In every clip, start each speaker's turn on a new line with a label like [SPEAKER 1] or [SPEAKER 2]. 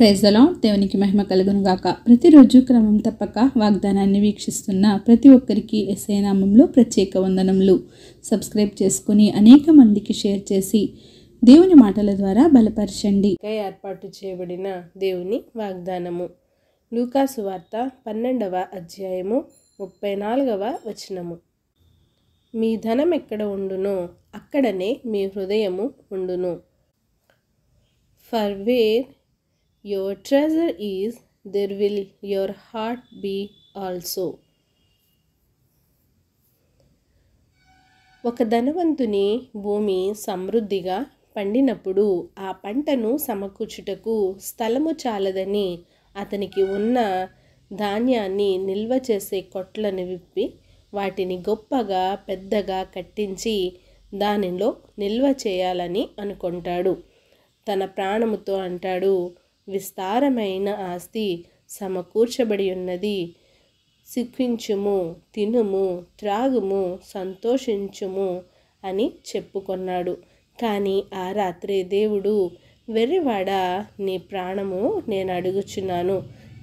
[SPEAKER 1] Praise the lord. దేవునికి మహిమ కలుగును గాక. ప్రతిరోజు క్రమం తప్పక వాగ్దానాన్ని వీక్షిస్తున్న ప్రతి ఒక్కరికి యేసయ్య నామములో ప్రత్యేక వందనములు. సబ్స్క్రైబ్ చేసుకుని అనేక మందికి షేర్ చేసి దేవుని మాటల ద్వారా బలపరచండి.
[SPEAKER 2] ఏర్పాటు చేయబడిన దేవుని వాగ్దానము. లూకా సువార్త 12వ అధ్యాయము 34వ వచనము. మీ ధనం ఎక్కడ ఉండునో అక్కడనే మీ హృదయము ఉండును. For where your treasure is, there will your heart be also. ఒక ధనవంతుని భూమి సమృద్ధిగా పండినప్పుడు ఆ పంటను సమకూర్చుటకు స్థలము చాలదని అతనికి ఉన్న ధాన్యాన్ని నిల్వ చేసే కొట్లను విప్పి వాటిని గొప్పగా పెద్దగా కట్టించి దానిలో నిల్వ చేయాలని అనుకుంటాడు. తన ప్రాణముతో అంటాడు, విస్తారమైన ఆస్తి సమకూర్చబడి ఉన్నది, సుఖించుము, తినుము, త్రాగుము, సంతోషించుము అని చెప్పుకొన్నాడు. కానీ ఆ రాత్రే దేవుడు, వెర్రివాడా, నీ ప్రాణము నేను అడుగుచున్నాను,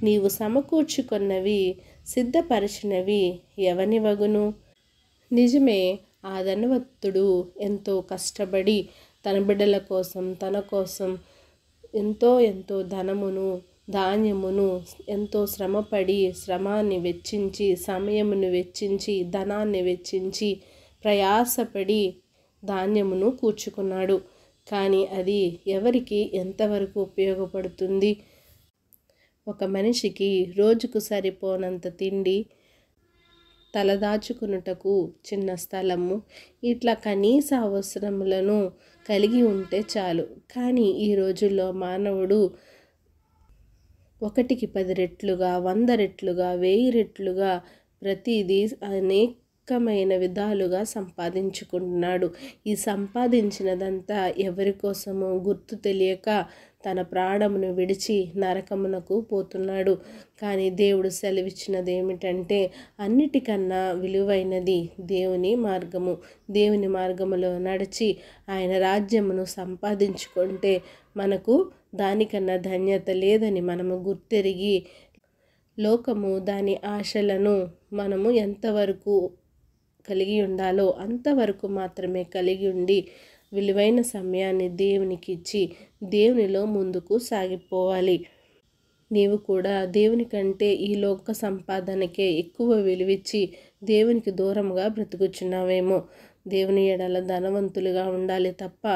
[SPEAKER 2] నీవు సమకూర్చుకొన్నవి సిద్ధపరచినవి ఎవనివగును? నిజమే, ఆ ధనవంతుడు ఎంతో కష్టపడి తన బిడ్డల కోసం, తన కోసం ఎంతో ధనమును, ధాన్యమును ఎంతో శ్రమాన్ని వెచ్చించి, సమయమును వెచ్చించి, ధనాన్ని వెచ్చించి, ప్రయాసపడి ధాన్యమును కూర్చుకున్నాడు. కానీ అది ఎవరికి ఎంతవరకు ఉపయోగపడుతుంది? ఒక మనిషికి రోజుకు సరిపోనంత తిండి, తలదాచుకున్నటకు చిన్న స్థలము, ఇట్లా కనీస అవసరములను కలిగి ఉంటే చాలు. కానీ ఈ రోజుల్లో మానవుడు 1కి 10 రెట్లుగా, 100 రెట్లుగా, 1000 రెట్లుగా ప్రతిదీ అనేకమైన విధాలుగా సంపాదించుకుంటున్నాడు. ఈ సంపాదించినదంతా ఎవరి కోసమో గుర్తు తెలియక తన ప్రాణమును విడిచి నరకమునకు పోతున్నాడు. కానీ దేవుడు సెలవిచ్చినది ఏమిటంటే, అన్నిటికన్నా విలువైనది దేవుని మార్గము. దేవుని మార్గములో నడిచి ఆయన రాజ్యమును సంపాదించుకుంటే మనకు దానికన్నా ధన్యత లేదని మనము గుర్తెరిగి, లోకము దాని ఆశలను మనము ఎంతవరకు కలిగి ఉండాలో అంతవరకు మాత్రమే కలిగి ఉండి విలువైన సమయాన్ని దేవునికి ఇచ్చి దేవునిలో ముందుకు సాగిపోవాలి. నీవు కూడా దేవుని కంటే ఈ లోక సంపాదనకే ఎక్కువ విలువిచ్చి దేవునికి దూరంగా బ్రతుకుచున్నావేమో. దేవుని ఎడల ధనవంతులుగా ఉండాలి తప్ప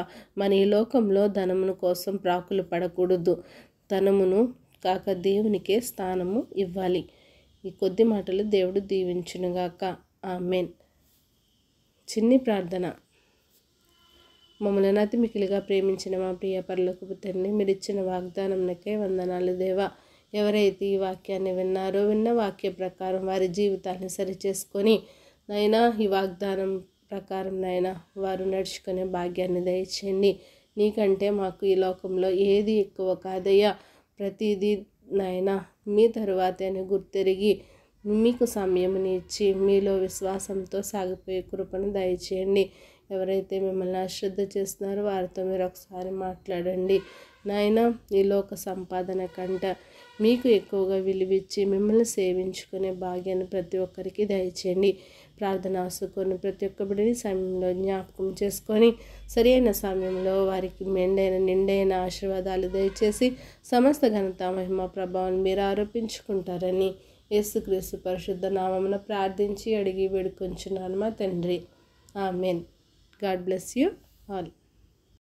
[SPEAKER 2] మన ఈ లోకంలో ధనమును కోసం ప్రాకులు పడకూడదు. ధనమును కాక దేవునికే స్థానము ఇవ్వాలి. ఈ కొద్ది మాటలు దేవుడు దీవించునుగాక. ఆమెన్. చిన్ని ప్రార్థన. మమ్మల్ని అతి మిక్కిలిగా ప్రేమించిన మా ప్రియ పరలోకపు తండ్రి, మీరు ఇచ్చిన వాగ్దానంకే వందనాలు దేవా. ఎవరైతే ఈ వాక్యాన్ని విన్న వాక్య ప్రకారం వారి జీవితాన్ని సరిచేసుకొని నైనా ఈ వాగ్దానం ప్రకారం నైనా వారు నడుచుకునే భాగ్యాన్ని దయచేయండి. నీకంటే మాకు ఈ లోకంలో ఏది ఎక్కువ కాదయ్యా. ప్రతిదీ నైనా మీ తరువాతే అని గుర్తెరిగి మీకు సమయముని ఇచ్చి మీలో విశ్వాసంతో సాగిపోయే కృపను దయచేయండి. ఎవరైతే మిమ్మల్ని అశ్రద్ధ చేస్తున్నారో వారితో మీరు ఒకసారి మాట్లాడండి. నాయనా, ఈ లోక సంపాదన కంట మీకు ఎక్కువగా విలువిచ్చి మిమ్మల్ని సేవించుకునే భాగ్యాన్ని ప్రతి ఒక్కరికి దయచేయండి. ప్రార్థన ఆసుకొని ప్రతి ఒక్క బిడ్డని సమయంలో జ్ఞాపకం చేసుకొని సరైన సమయంలో వారికి నిండైన ఆశీర్వాదాలు దయచేసి సమస్త ఘనత, మహిమ, ప్రభావం మీరు ఆరోపించుకుంటారని యేసుక్రీస్తు పరిశుద్ధ నామమున ప్రార్థించి అడిగి వేడుకొంచున్నాను మా తండ్రి. Amen. God bless you all.